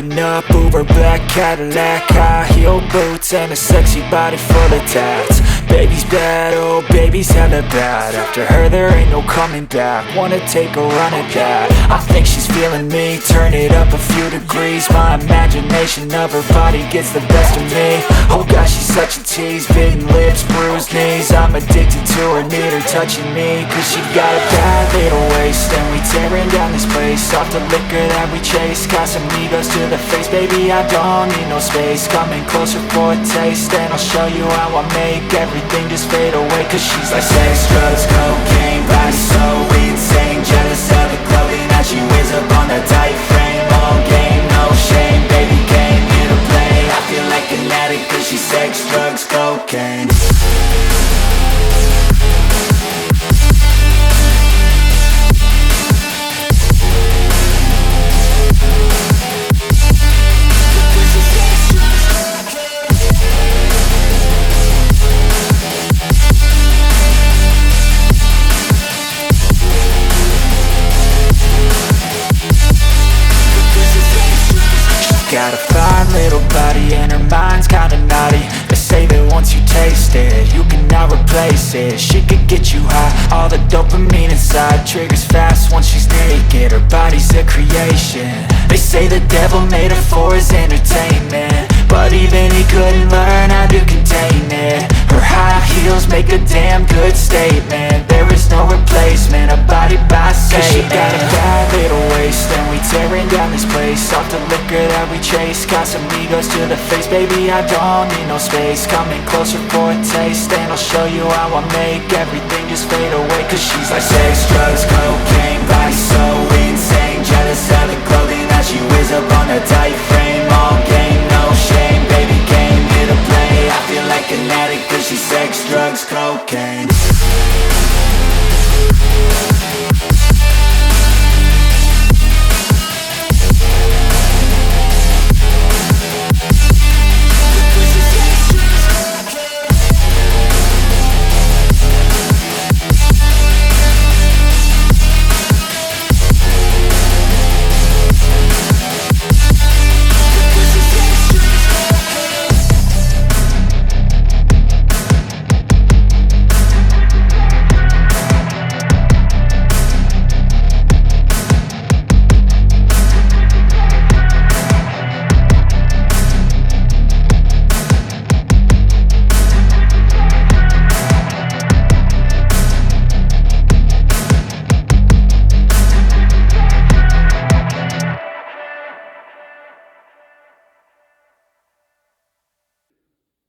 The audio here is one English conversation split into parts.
Pulling up, Uber black Cadillac, high heel boots and a sexy body full of tats. Baby's bad, oh baby's hella bad. After her there ain't no coming back. Wanna take a run at that. I think she's feeling me, turn it up a few degrees. My imagination of her body gets the best of me. Oh gosh, she's such a tease, bitten lips, bruised knees. I'm addicted to her, need her touching me. Cause she got a bad little waist, and we tearing down this place. Off the liquor that we chase, got some egos to the face. Baby, I don't need no space. Coming closer for a taste, and I'll show you how I make everything just fade away. Cause she's like sex, drugs, cocaine, body so insane. Jealous of the clothing that she wears up on that tight frame. All game, no shame, baby came here to play. I feel like an addict cause she's sex, drugs, cocaine. Got a fine little body and her mind's kinda naughty. They say that once you taste it, you cannot replace it. She could get you high, all the dopamine inside triggers fast once she's naked. Her body's a creation. They say the devil made her for his entertainment, but even he couldn't learn how to contain it. Her high heels make a damn good statement. There is no replacement, a body by Satan. Cause she got a bad little waist, and we tearing down this place. Off the liquor that we chase, got some egos to the face. Baby, I don't need no space. Coming closer for a taste, and I'll show you how I make everything just fade away. Cause she's like sex, drugs, cocaine, body so insane. Jealous of the clothing that she wears up on that tight frame. All game, no shame, baby came here to play. I feel like an addict cause she's sex, drugs, cocaine.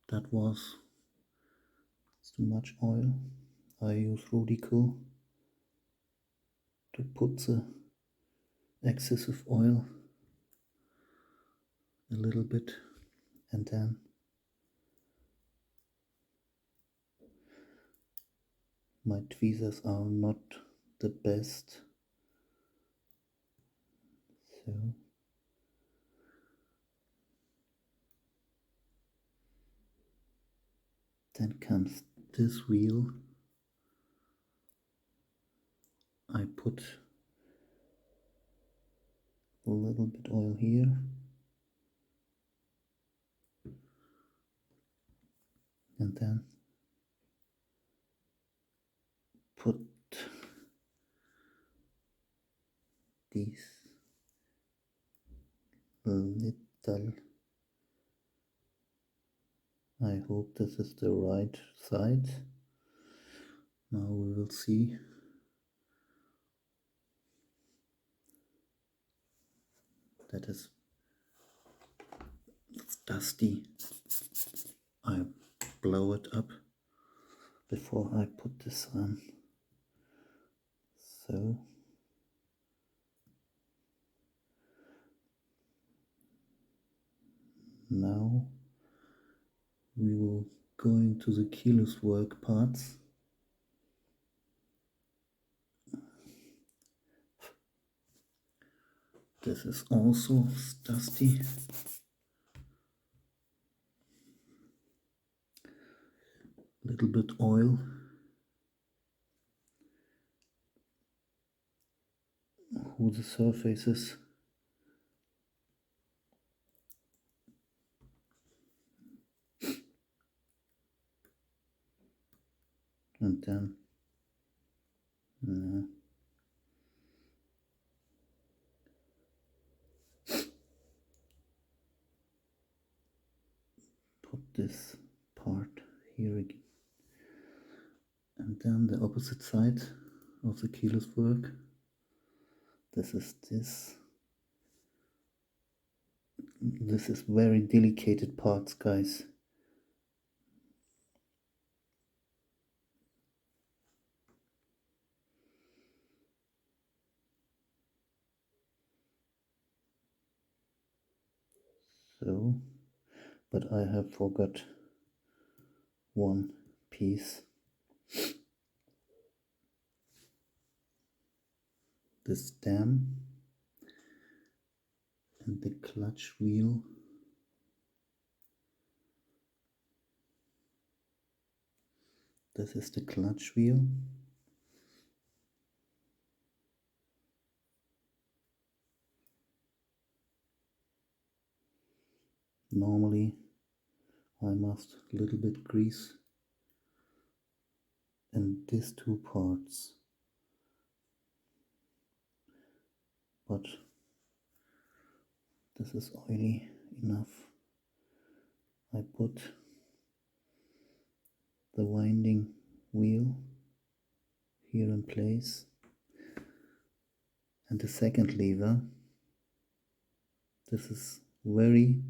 That was too much oil. I use Radical to put the excess of oil a little bit, and then my tweezers are not the best, so then comes this wheel. I put a little bit oil here, and then put these little, I hope this is the right side. Now we will see. That is dusty. I blow it up before I put this on. So now we will go into the keyless work parts. This is also dusty. Little bit oil. Who the surfaces. and then put this part here again, and then the opposite side of the keyless work. This is very delicate parts, guys. So, but I have forgot one piece. The stem and the clutch wheel. This is the clutch wheel. Normally I must a little bit grease in these two parts, but this is oily enough. I put the winding wheel here in place, and the second lever. This is very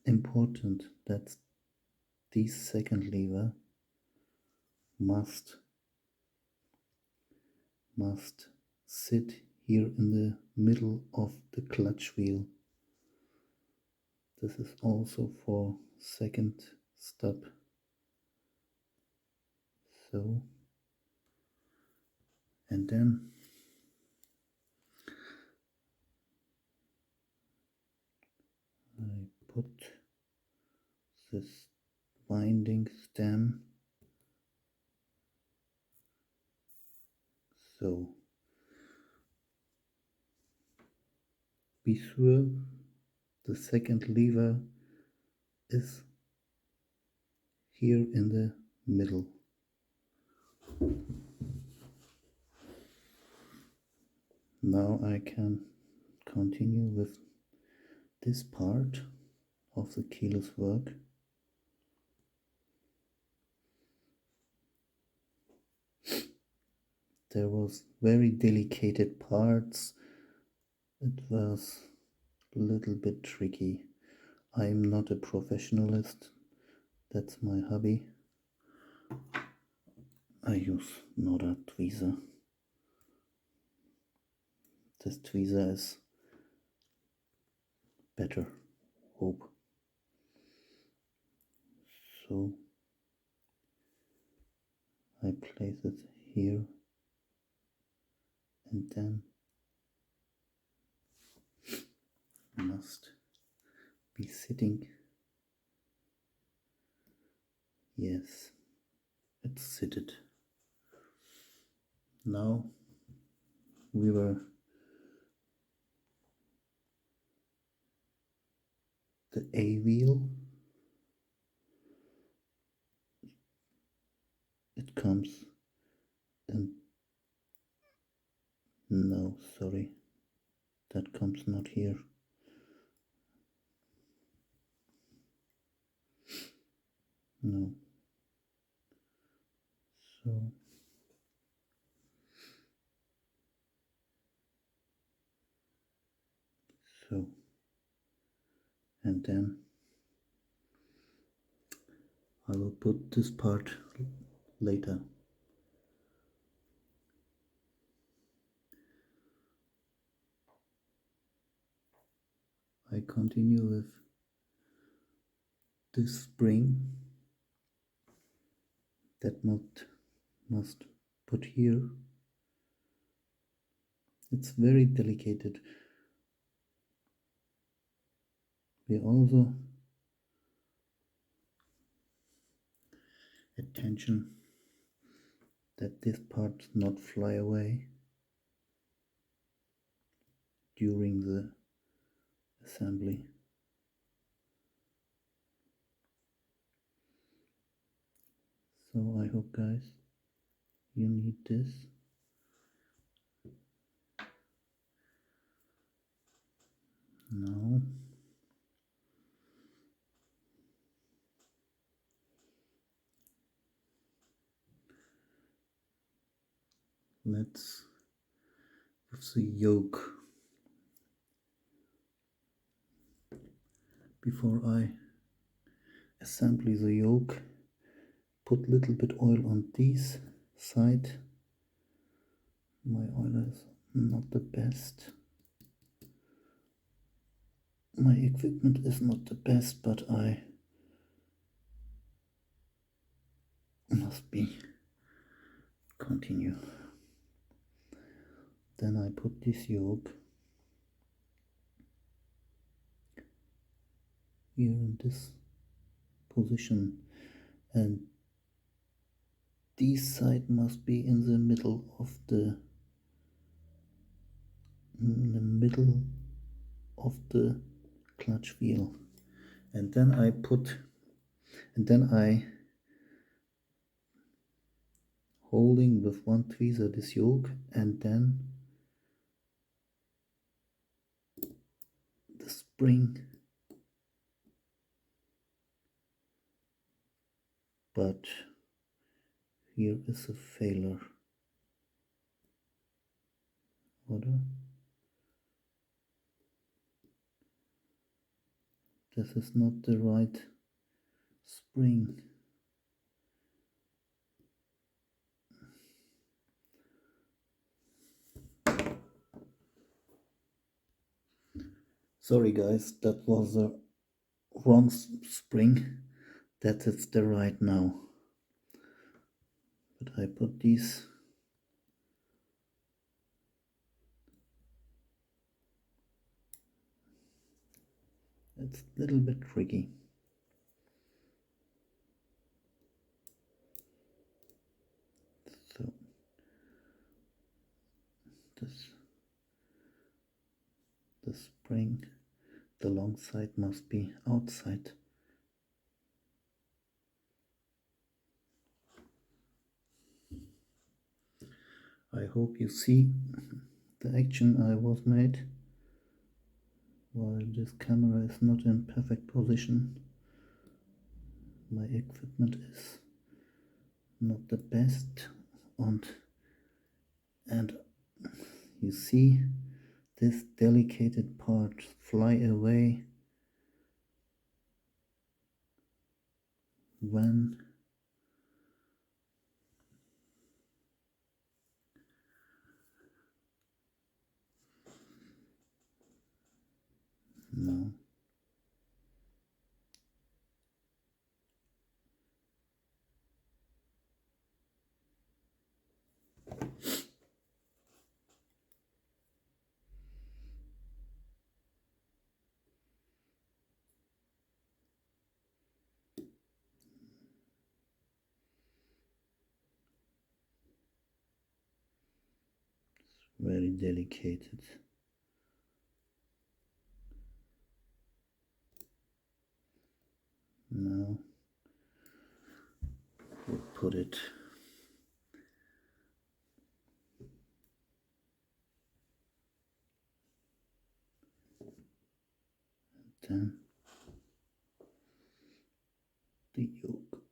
important that this second lever must sit here in the middle of the clutch wheel. This is also for second stop. So, and then I put this winding stem. So, be sure the second lever is here in the middle. Now I can continue with this part of the keyless work. There was very delicate parts. It was a little bit tricky. I'm not a professionalist. That's my hobby. I use not a tweezer. This tweezer is better, hope. So I place it here and then must be sitting. Yes, it's seated. Now we were the A wheel. It comes and no, sorry, that comes not here. No. So, and then I will put this part later. I continue with this spring that must put here. It's very delicate. We also attention that this part not fly away during the assembly. So I hook, guys. You need this. Now let's with the yoke. Before I assemble the yoke, put little bit oil on this side. My oil is not the best. My equipment is not the best, but I must be continue. Then I put this yoke here in this position, and this side must be in the middle of the clutch wheel. And then I holding with one tweezer this yoke, and then the spring, but here is a failure. Oder? This is not the right spring. Sorry guys, that was the wrong spring. That is the right now. But I put these it's a little bit tricky. So the spring, the long side must be outside. I hope you see the action I was made while this camera is not in perfect position. My equipment is not the best, and you see this delicate part fly away when no. Very delicate. Now we'll put it then the yoke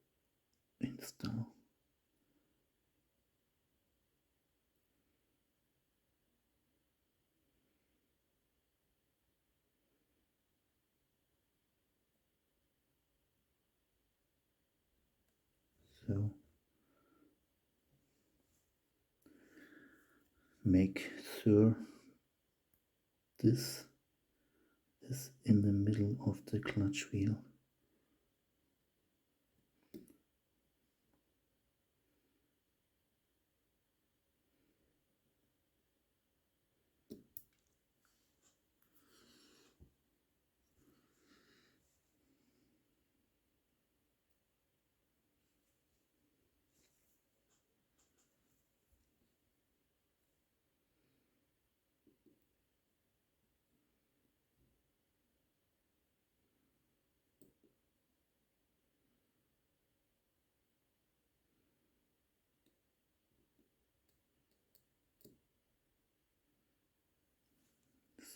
install. So make sure this is in the middle of the clutch wheel.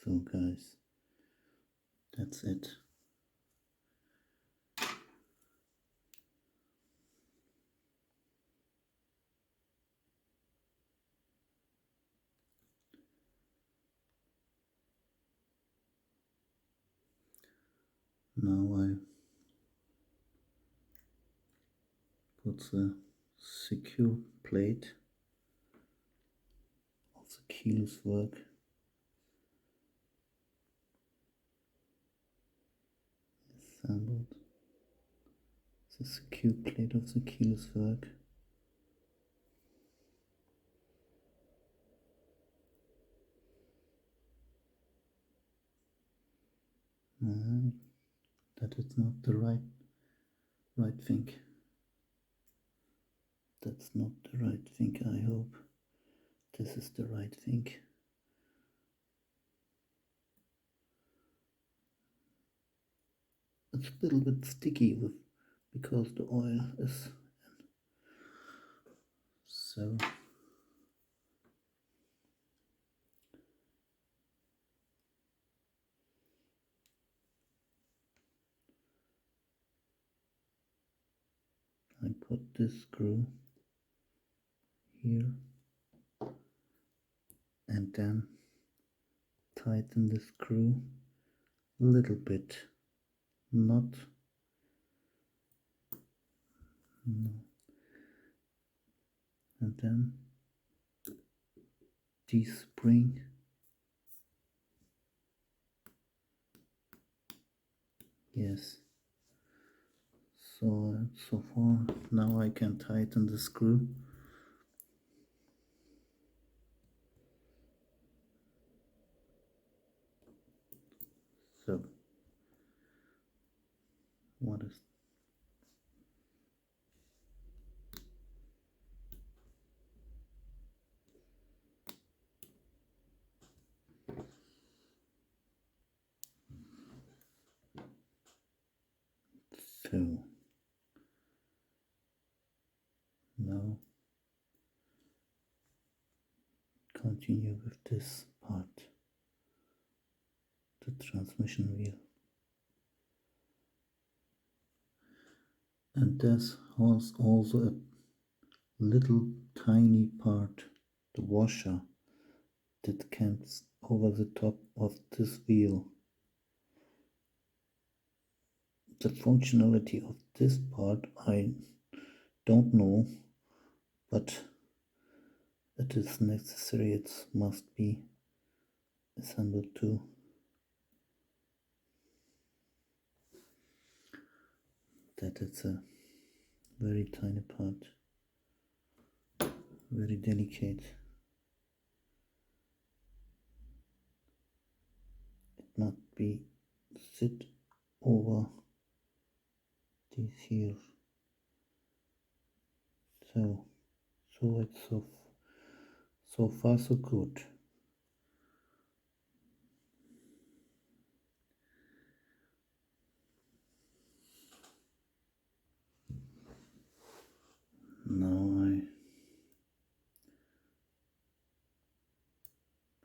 So guys, that's it. Now I put the secure plate of the keyless work assembled. The secure plate of the keyless work. That is not the right thing. That's not the right thing. I hope this is the right thing. It's a little bit sticky because the oil is so. I put this screw here and then tighten the screw a little bit, not no. And then this spring, yes. So far now I can tighten the screw. So what is so now continue with this part, the transmission wheel. And there's also a little tiny part, the washer, that comes over the top of this wheel. The functionality of this part I don't know, but it is necessary, it must be assembled too. That it's a very tiny part, very delicate. It must be sit over this here. So it's so far so good. Now I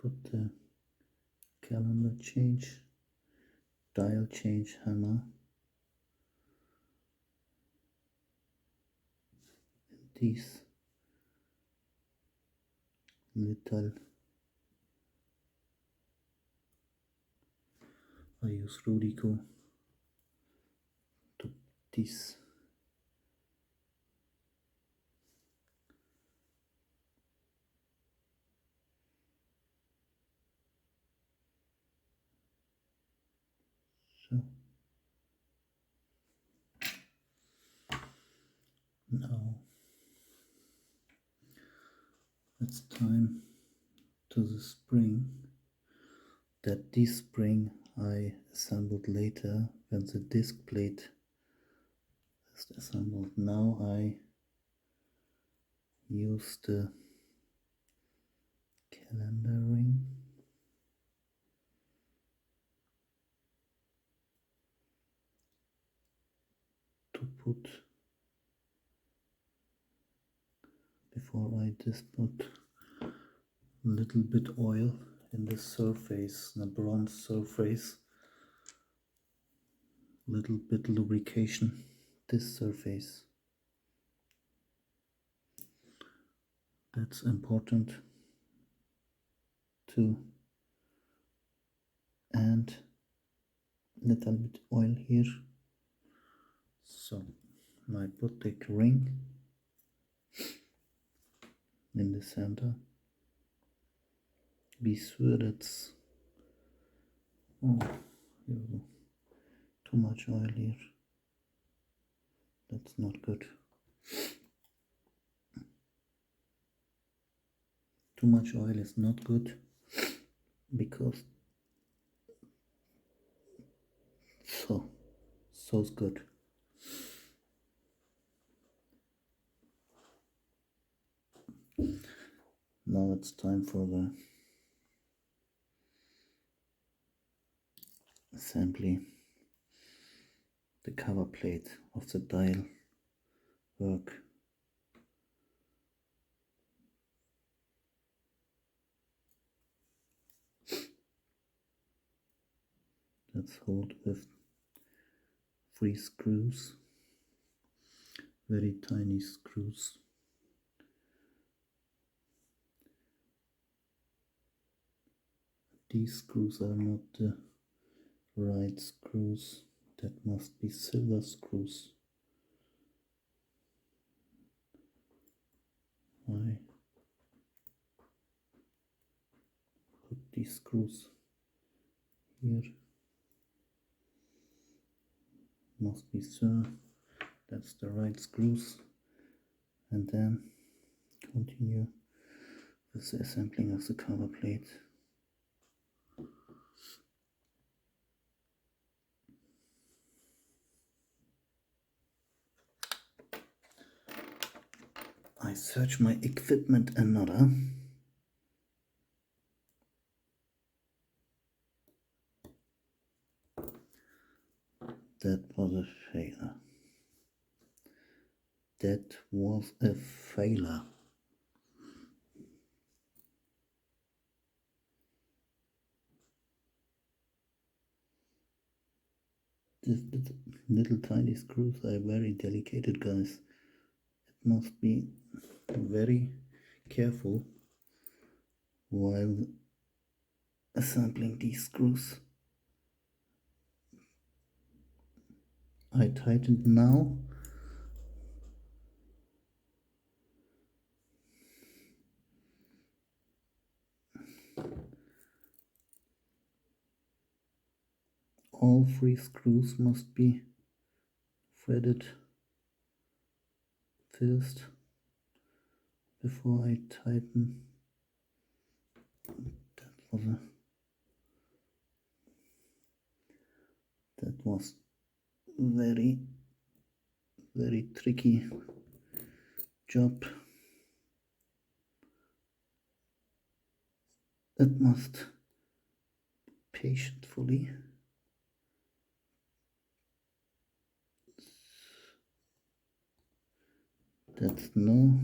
put the calendar change, dial change hammer in this little. I use Rudico to this. So now it's time to the spring. That this spring I assembled later when the disc plate is assembled. Now I use the calendar ring to put, before I just put a little bit oil in the surface, the bronze surface, little bit lubrication, this surface. That's important too. And little bit oil here. So I put the ring in the center. Be sure that's here we go. Too much oil here. That's not good. Too much oil is not good because so's good. Now it's time for the assembly, the cover plate of the dial work. That's held with 3 screws, very tiny screws. These screws are not the right screws, that must be silver screws. I put these screws here. Must be so. That's the right screws. And then continue with the assembling of the cover plate. I search my equipment another. That was a failure. That was a failure. These little tiny screws are very delicate, guys. It must be very careful while assembling these screws. I tightened now. All 3 screws must be threaded first before I tighten. That was very tricky job. It must patiently that's no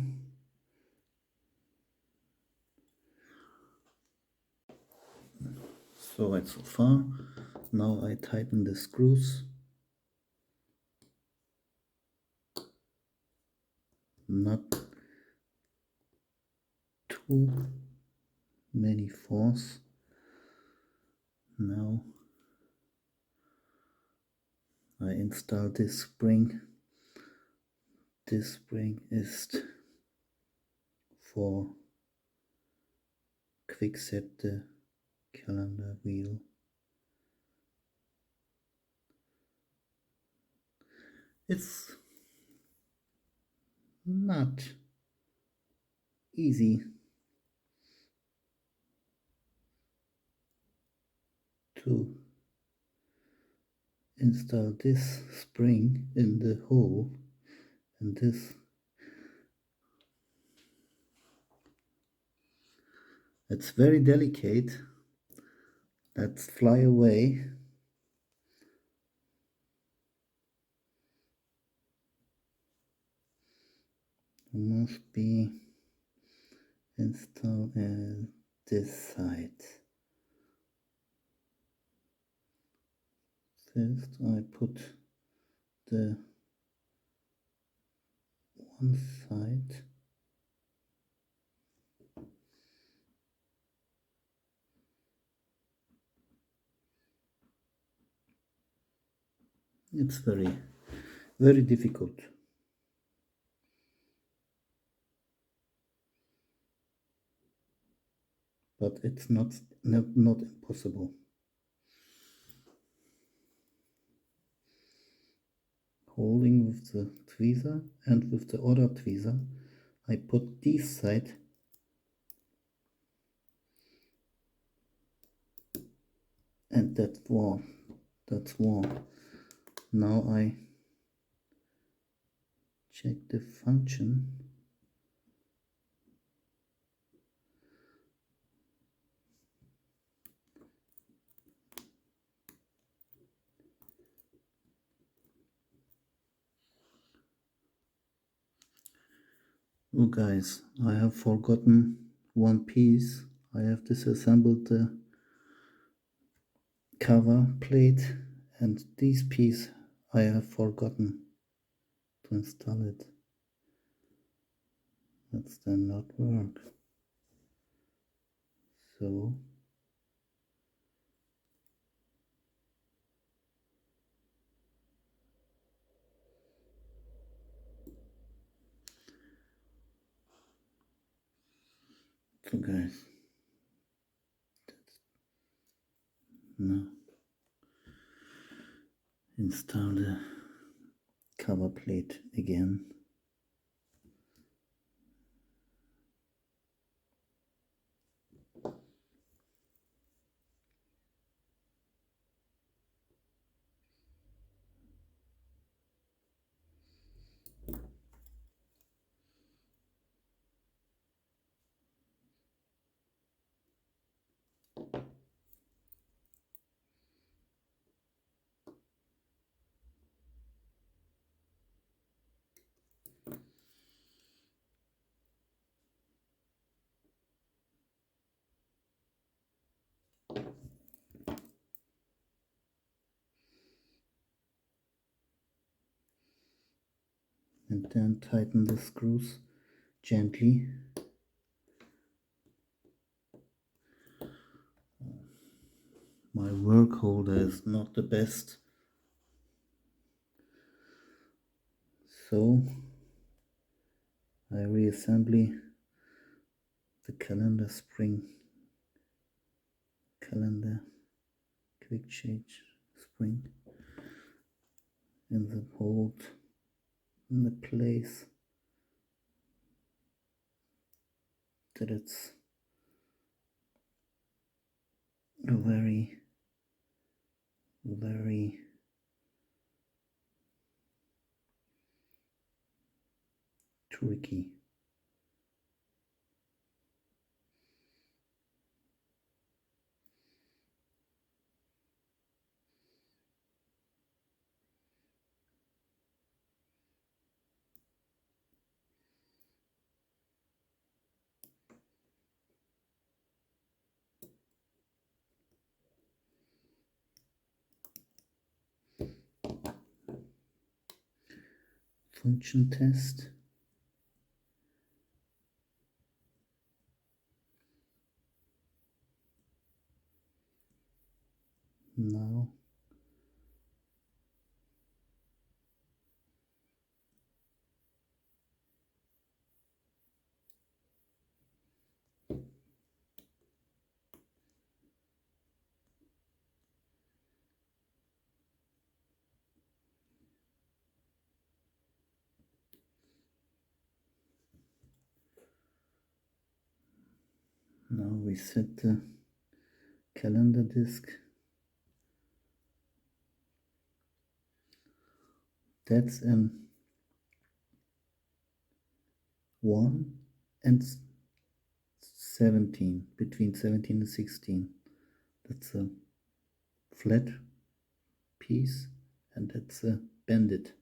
so right so far. Now I tighten the screws. Not too many force. Now I install this spring. This spring is for quick set the calendar wheel. It's not easy to install this spring in the hole, and this it's very delicate. Let's fly away. Must be installed at this side. First I put the one side it's very difficult, but it's not impossible. Holding with the tweezer and with the other tweezer I put this side and that's warm. Now I check the function. Oh guys, I have forgotten one piece. I have disassembled the cover plate and this piece I have forgotten to install it. That's then not work. So guys, now install the cover plate again. And then tighten the screws gently. My work holder is not the best, so I reassemble the calendar quick change spring in the hold in the place that it's very tricky. Function test. Now we set the calendar disk. That's an 1 and 17, between 17 and 16. That's a flat piece and that's a bended.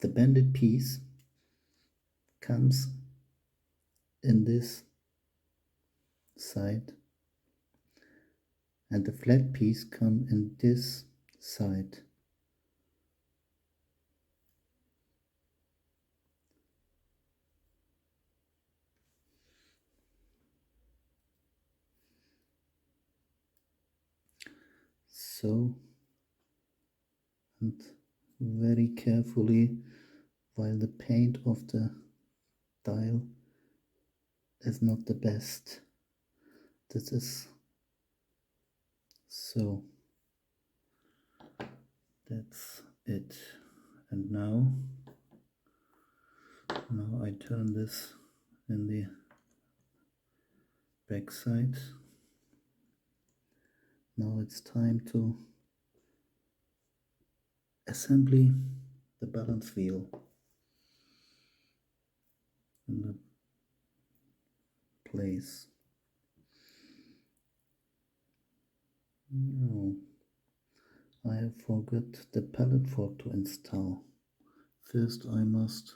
The bended piece comes in this side and the flat piece comes in this side. So, and very carefully, while the paint of the dial is not the best. This is so. That's it. And now I turn this in the back side. Now it's time to assembly the balance wheel in the place. No, I have forgot the pallet fork to install. First I must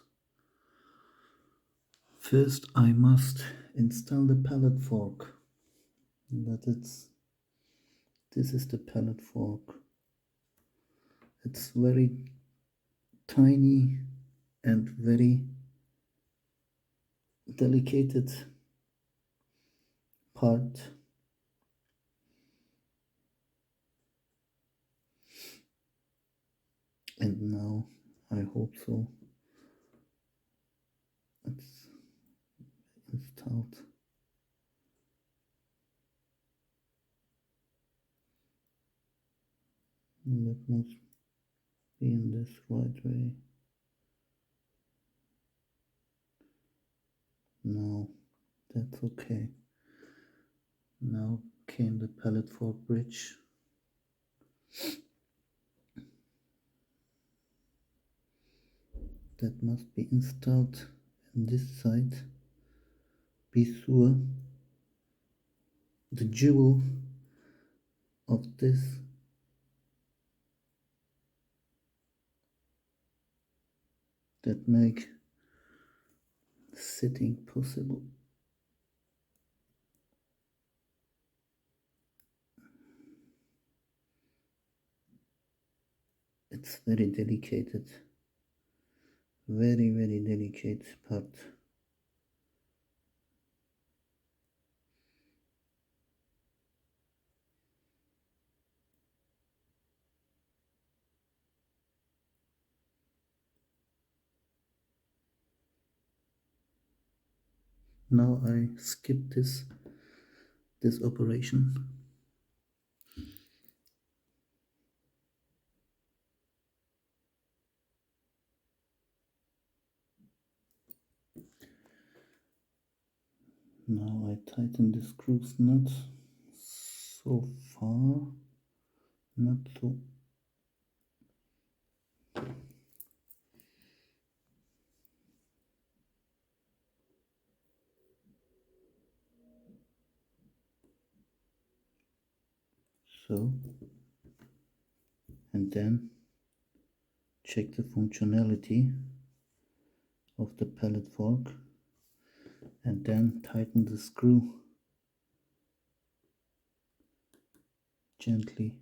install the pallet fork. This is the pallet fork. It's very tiny and very delicate part. And now I hope so. It's installed. That must be in this right way. No, that's okay. Now came the pallet fork bridge. That must be installed in this side. Be sure the jewel of this that make sitting possible. It's very delicate, very delicate part. Now I skip this operation. Now I tighten the screws not so far, not so. So, and then check the functionality of the pallet fork and then tighten the screw gently.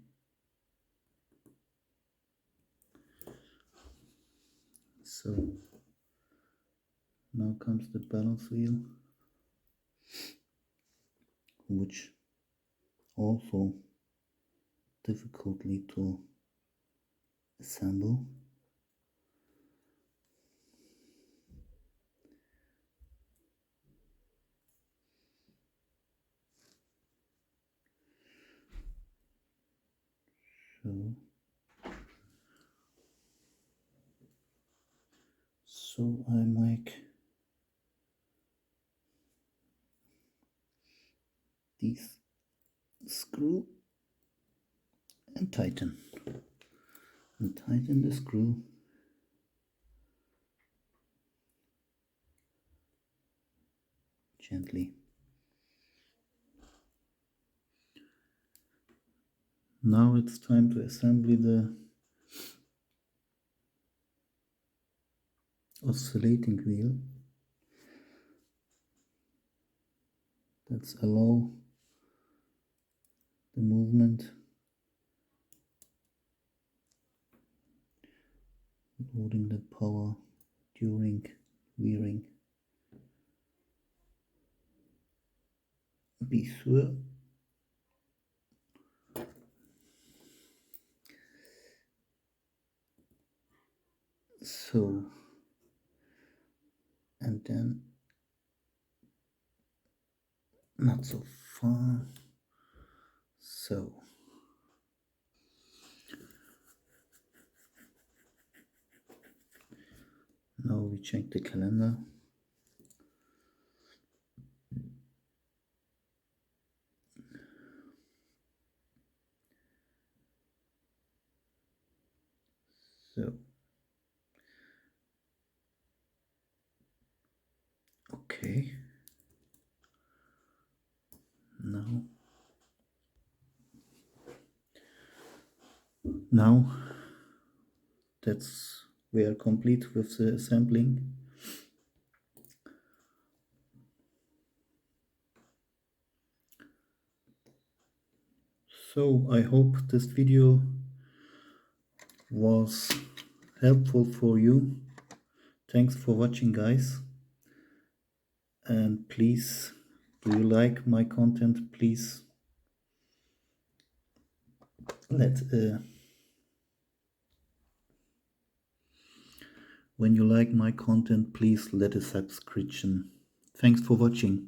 So now comes the balance wheel, which also difficultly to assemble. So I make these screw and tighten the screw gently. Now it's time to assemble the oscillating wheel. That's allow the movement loading the power during wearing. Be sure so, and then not so far, so now we check the calendar. So okay, now that's we are complete with the assembling. So I hope this video was helpful for you. Thanks for watching, guys. And please, do you like my content? Please when you like my content, please let a subscription. Thanks for watching.